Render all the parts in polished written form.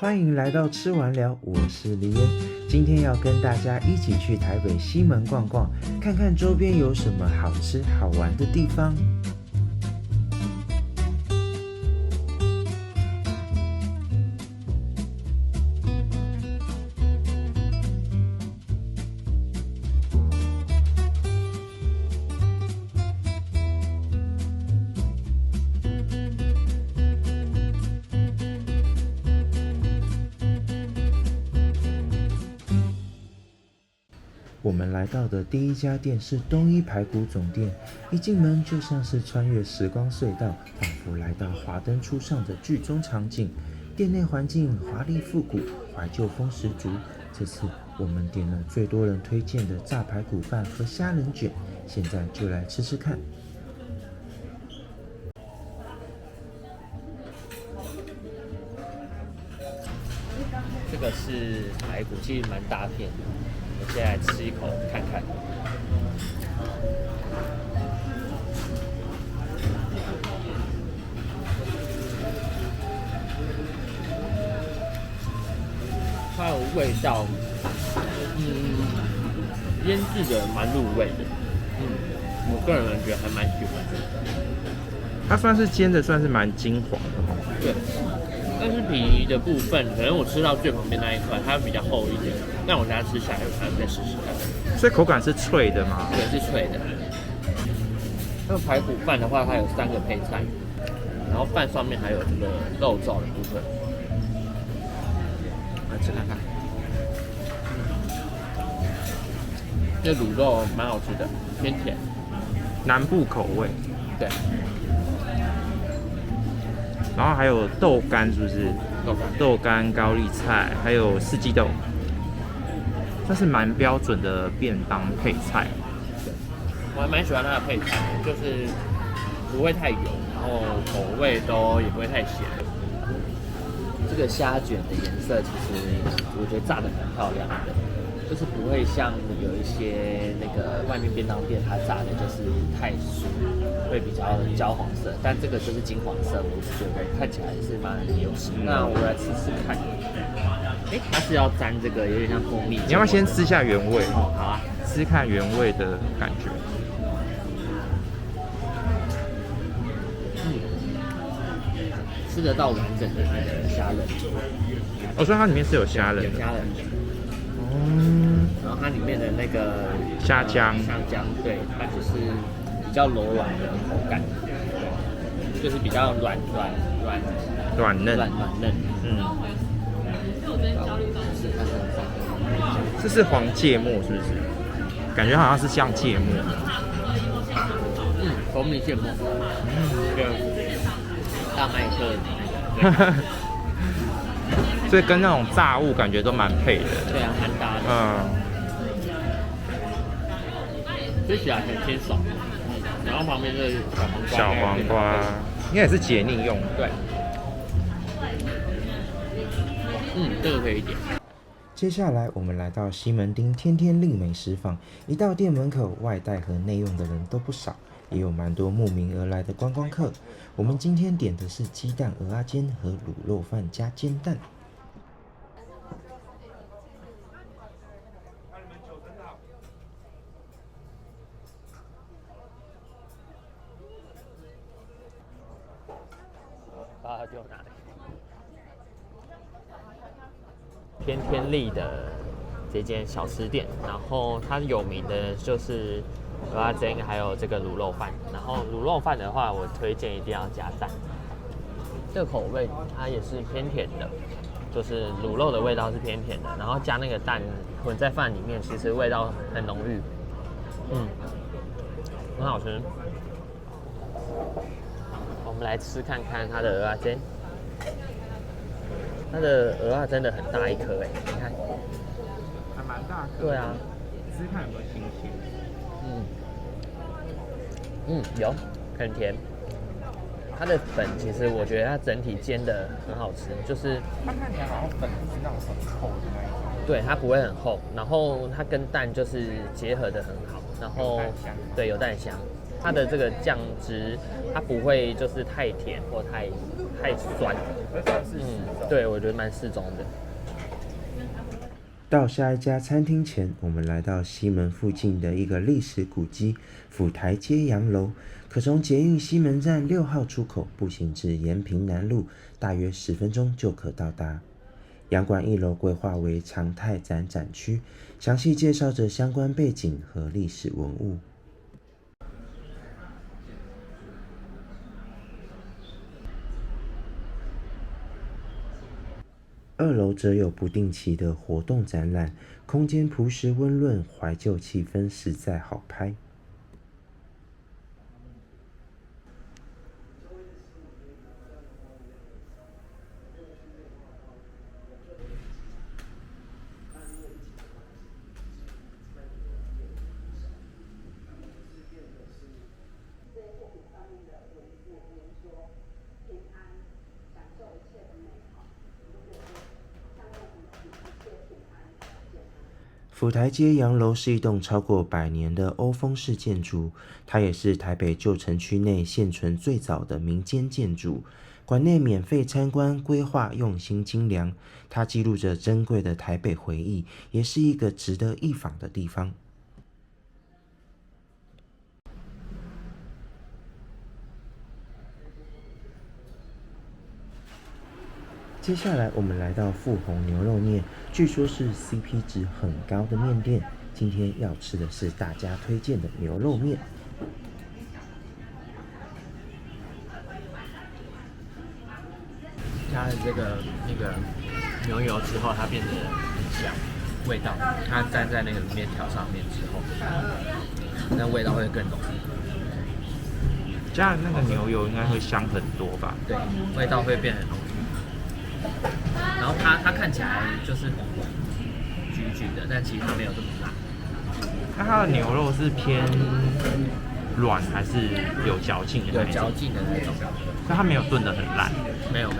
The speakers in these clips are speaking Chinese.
欢迎来到吃完聊，我是黎恩。今天要跟大家一起去台北西门逛逛，看看周边有什么好吃好玩的地方。我们来到的第一家店是东一排骨总店，一进门就像是穿越时光隧道，仿佛来到华灯初上的剧中场景。店内环境华丽复古，怀旧风十足。这次我们点了最多人推荐的炸排骨饭和虾仁卷，现在就来吃吃看。这个是排骨，其实蛮大片的。我现在吃一口看看。它的味道，腌制的蛮入味的。我个人觉得还蛮喜欢的。它算是煎的，算是蛮金黄的。对。但是皮的部分，可能我吃到最旁边那一块，它比较厚一点。但我等下吃下来，我还要再试试看。所以口感是脆的吗？对，是脆的。那个排骨饭的话，它有3个配菜，然后饭上面还有这个肉燥的部分。来吃看看。这卤肉蛮好吃的，偏甜，南部口味。对。然后还有豆干，是不是？豆干、高丽菜，还有四季豆，算是蛮标准的便当配菜。对，我还蛮喜欢它的配菜，就是不会太油，然后口味也不会太咸。这个虾卷的颜色其实我觉得炸得很漂亮的，就是不会像有一些那个外面便当店它炸的就是太酥，会比较焦黄色，但这个就是金黄色，我觉得看起来是蛮有势。那我来吃吃看。它是要沾这个有点像蜂蜜。你要不要先吃下原味？好啊，吃看原味的感觉。吃得到完整的那个虾仁。所以它里面是有虾仁的。有虾仁。然后它里面的那个虾浆，对，它就是比较柔软的口感，就是比较软嫩。这是黄芥末是不是？感觉好像是像芥末。蜂蜜芥末。大麦克。所以跟那种炸物感觉都蛮配的。对啊，蛮搭的。吃起来很清爽。然后旁边这小黄瓜，应该也是解腻用的。对。这个可以点。接下来我们来到西门町天天令美食坊，一到店门口，外带和内用的人都不少，也有蛮多慕名而来的观光客。我们今天点的是鸡蛋蚵仔煎和卤肉饭加煎蛋。把它丢哪里？天天利的这间小吃店，然后它有名的就是蚵仔煎，还有这个卤肉饭。然后卤肉饭的话，我推荐一定要加蛋。这个口味它也是偏甜的，就是卤肉的味道是偏甜的，然后加那个蛋混在饭里面，其实味道很浓郁，很好吃。我们来吃看看它的蚵仔煎。它的蚵仔真的很大一颗哎，你看，还蛮大颗。对啊，吃看有没有新鲜。有，很甜。它的粉其实我觉得它整体煎的很好吃，就是它看起来好像粉是那种很厚的那一种。对，它不会很厚，然后它跟蛋就是结合的很好，然后对有蛋香，它的这个酱汁，它不会就是太甜或太酸。对，我觉得蛮适中的。到下一家餐厅前，我们来到西门附近的一个历史古迹府台街洋楼，可从捷运西门站6号出口步行至延平南路，大约10分钟就可到达。洋馆1楼规划为常态展区，详细介绍着相关背景和历史文物。2楼则有不定期的活动展览，空间朴实温润，怀旧气氛实在好拍。府台街洋楼是一栋超过100年的欧风式建筑，它也是台北旧城区内现存最早的民间建筑。馆内免费参观，规划用心精良，它记录着珍贵的台北回忆，也是一个值得一访的地方。接下来我们来到富红牛肉面，据说是 CP 值很高的面店。今天要吃的是大家推荐的牛肉面。加了这个牛油之后，它变得很香，味道它沾在那个面条上面之后，那味道会更浓郁。加了那个牛油应该会香很多吧？对，味道会变得浓郁。然后它看起来就是红红橘橘的，但其实它没有这么辣。那它的牛肉是偏软还是有嚼劲的那种？有嚼劲的那种。所以它没有炖得很烂。没有。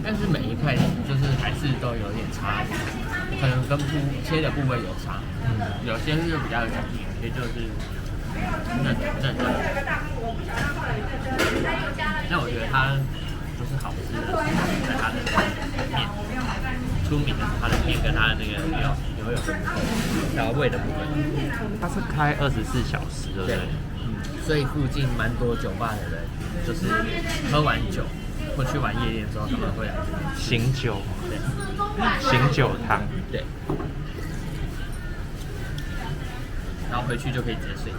但是每一块就是还是都有点差异，可能跟切的部位有差。有些是比较软，有些就是嫩的。但我觉得它就是好吃的是在它的面，出名的是它的面跟它的那个牛油的部分，调味的部分。它是开24小时，对不对？所以附近蛮多酒吧的人，就是喝完酒或去完夜店之后，他们会来这边醒酒，对，醒酒汤，对，然后回去就可以直接睡觉。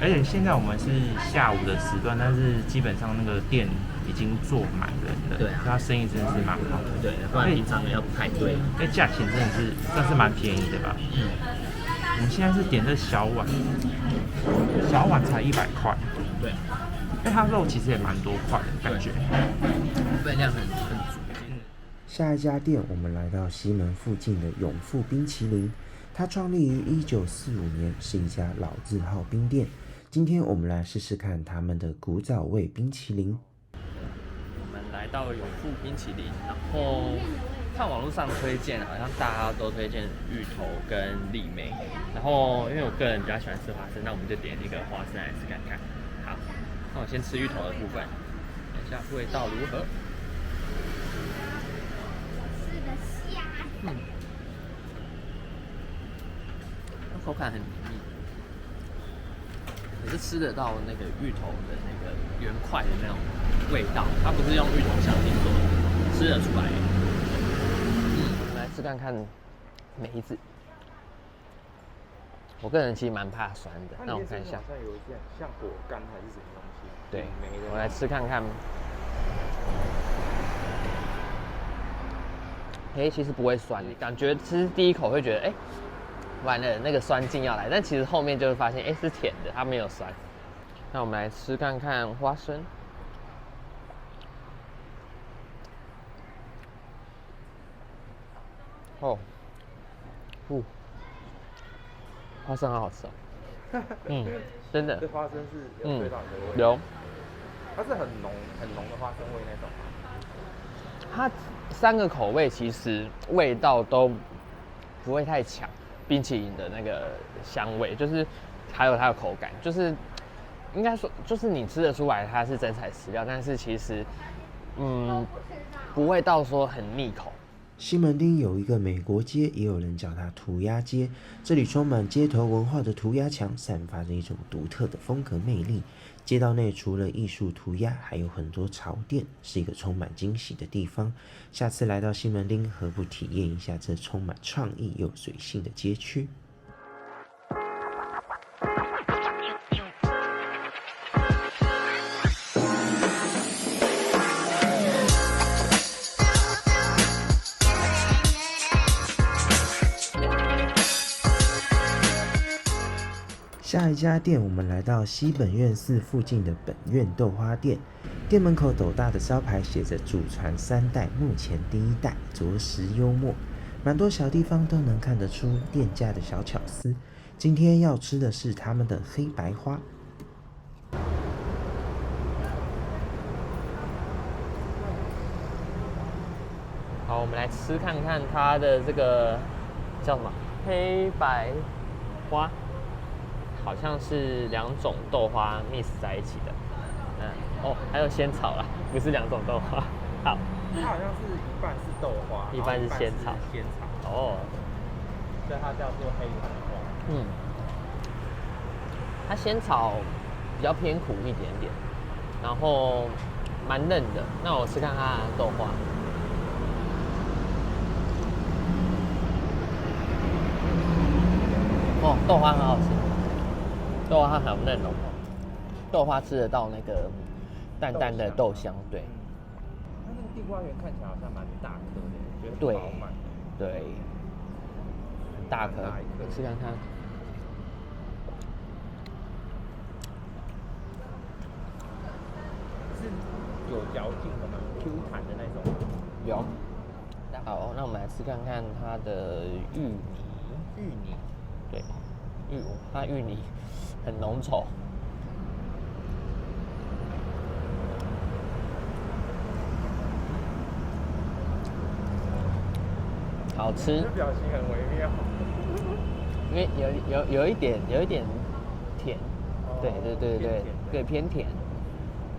而且现在我们是下午的时段，但是基本上那个店已经坐满人了，对啊，它生意真的是蛮好的，对，不然平常要排队，因为价钱真的是算是蛮便宜的吧。我们现在是点这小碗，小碗才100块，对，因为它肉其实也蛮多块的感觉，分量很足。下一家店，我们来到西门附近的永富冰淇淋，它创立于1945年，是一家老字号冰店。今天我们来试试看他们的古早味冰淇淋。我们来到永富冰淇淋，然后看网络上推荐，好像大家都推荐芋头跟栗梅，然后因为我个人比较喜欢吃花生，那我们就点一个花生来吃看看。好，那我先吃芋头的部分，看一下味道如何。口感很绵密，可是吃得到那个芋头的那个圆块的那种味道，它不是用芋头香精做的，吃得出来。我们来吃看看梅子。我个人其实蛮怕酸的，那我们看一下。好像有一点像果干还是什么东西。对，我来吃看看。其实不会酸，感觉吃第一口会觉得，完了那个酸劲要来，但其实后面就会发现，是甜的，它没有酸。那我们来吃看看花生。花生好好吃哦。真的。这花生是有对到你的味。有。它是很浓的花生味那种吗？它3个口味其实味道都不会太强，冰淇淋的那个香味，就是还有它的口感，就是应该说就是你吃得出来它是真材实料，但是其实不会到说很腻口。西门町有一个美国街，也有人叫它涂鸦街。这里充满街头文化的涂鸦墙，散发着一种独特的风格魅力。街道内除了艺术涂鸦，还有很多潮店，是一个充满惊喜的地方。下次来到西门町，何不体验一下这充满创意又随性的街区？下一家店，我们来到西本院寺附近的本院豆花店。店门口斗大的招牌写着“祖传3代，目前第1代”，着实幽默。蛮多小地方都能看得出店家的小巧思。今天要吃的是他们的黑白花。好，我们来吃看看它的这个叫什么黑白花。好像是2种豆花 mix 在一起的，还有仙草啦，不是2种豆花。好，它好像是一半是豆花，一半是仙草。哦，所以它叫做黑白花。它仙草比较偏苦一点点，然后蛮嫩的。那我吃看它的豆花。哦，豆花很好吃。豆花好嫩哦，豆花吃得到那个淡淡的豆香，对。它那个地瓜圆看起来好像蛮大颗的，觉得对饱满。对，很大颗，吃看看。是有嚼劲的吗 ？Q 弹的那种。有。好，那我们来吃看看它的芋泥。对，它芋泥很浓稠。好吃。这表情很微妙。因为有一点甜，对，偏甜，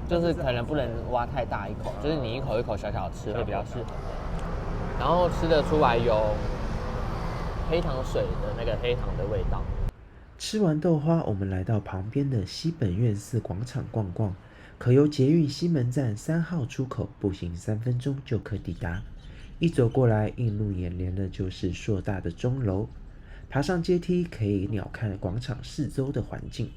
就是可能不能挖太大一口，就是你一口一口小小吃会比较适合。然后吃得出来有黑糖水的那个黑糖的味道。吃完豆花，我们来到旁边的西本院寺广场逛逛，可由捷运西门站3号出口步行3分钟就可抵达。一走过来，映入眼帘的就是硕大的钟楼，爬上阶梯可以鸟瞰广场四周的环境。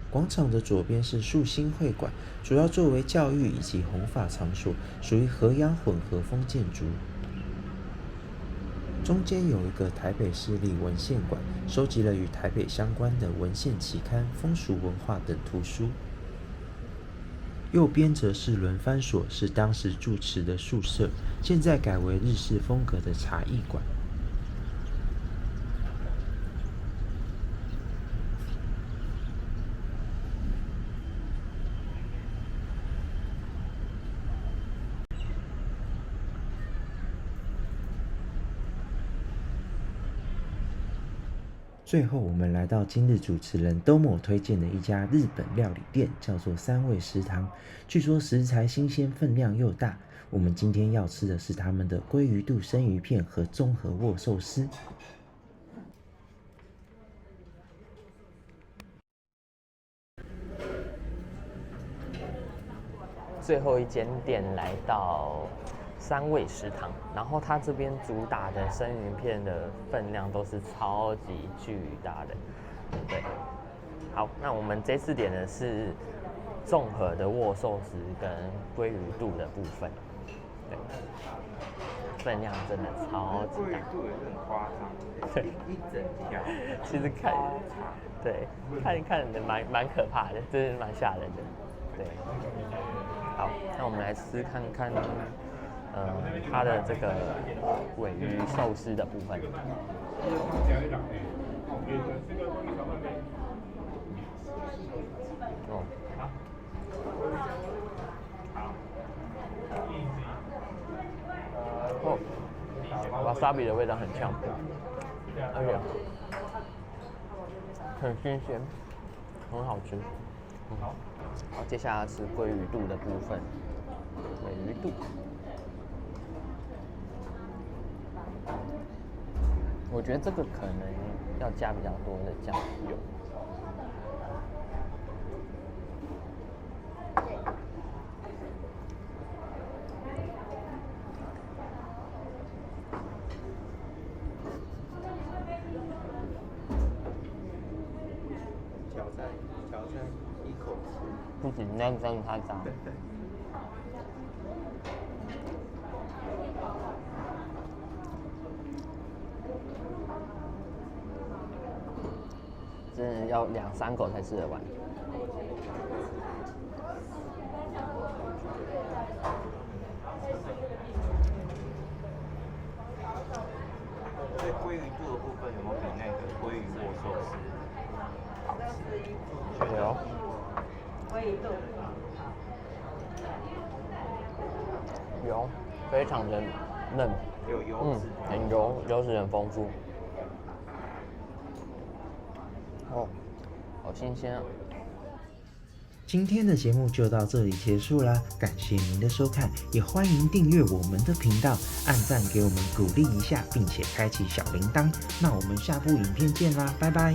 广场的左边是树心会馆，主要作为教育以及弘法场所，属于和洋混合风建筑。中间有一个台北市立文献馆，收集了与台北相关的文献期刊、风俗文化等图书。右边则是轮番所，是当时住持的宿舍，现在改为日式风格的茶艺馆。最后，我们来到今日主持人Domo推荐的一家日本料理店，叫做三味食堂。据说食材新鲜，分量又大。我们今天要吃的是他们的鲑鱼肚生鱼片和综合握寿司。最后一间店来到三味食堂，然后它这边主打的生鱼片的分量都是超级巨大的，对。好，那我们这次点的是综合的握寿司跟鲑鱼肚的部分，对。分量真的超级大，度也是很夸张，对，一整条，其实对，看的蛮可怕的，真是蛮吓人的。对，好，那我们来吃看看，它的这个鲔鱼寿司的部分。哦，哦，wasabi 的味道很强，而且很新鲜，很好吃。好，接下来是鲑鱼肚的部分，鲑鱼肚。我觉得这个可能要加比较多的酱油。挑战一口吃。不行，那真的太脏。真的要2-3口才吃得完。对鲑鱼肚的部分有没有比那个鲑鱼握寿司好吃？有。鲑鱼肚。有，非常的嫩，有油脂，很油脂很丰富。哦，好新鲜啊！今天的节目就到这里结束啦，感谢您的收看，也欢迎订阅我们的频道，按赞给我们鼓励一下，并且开启小铃铛。那我们下部影片见啦，拜拜。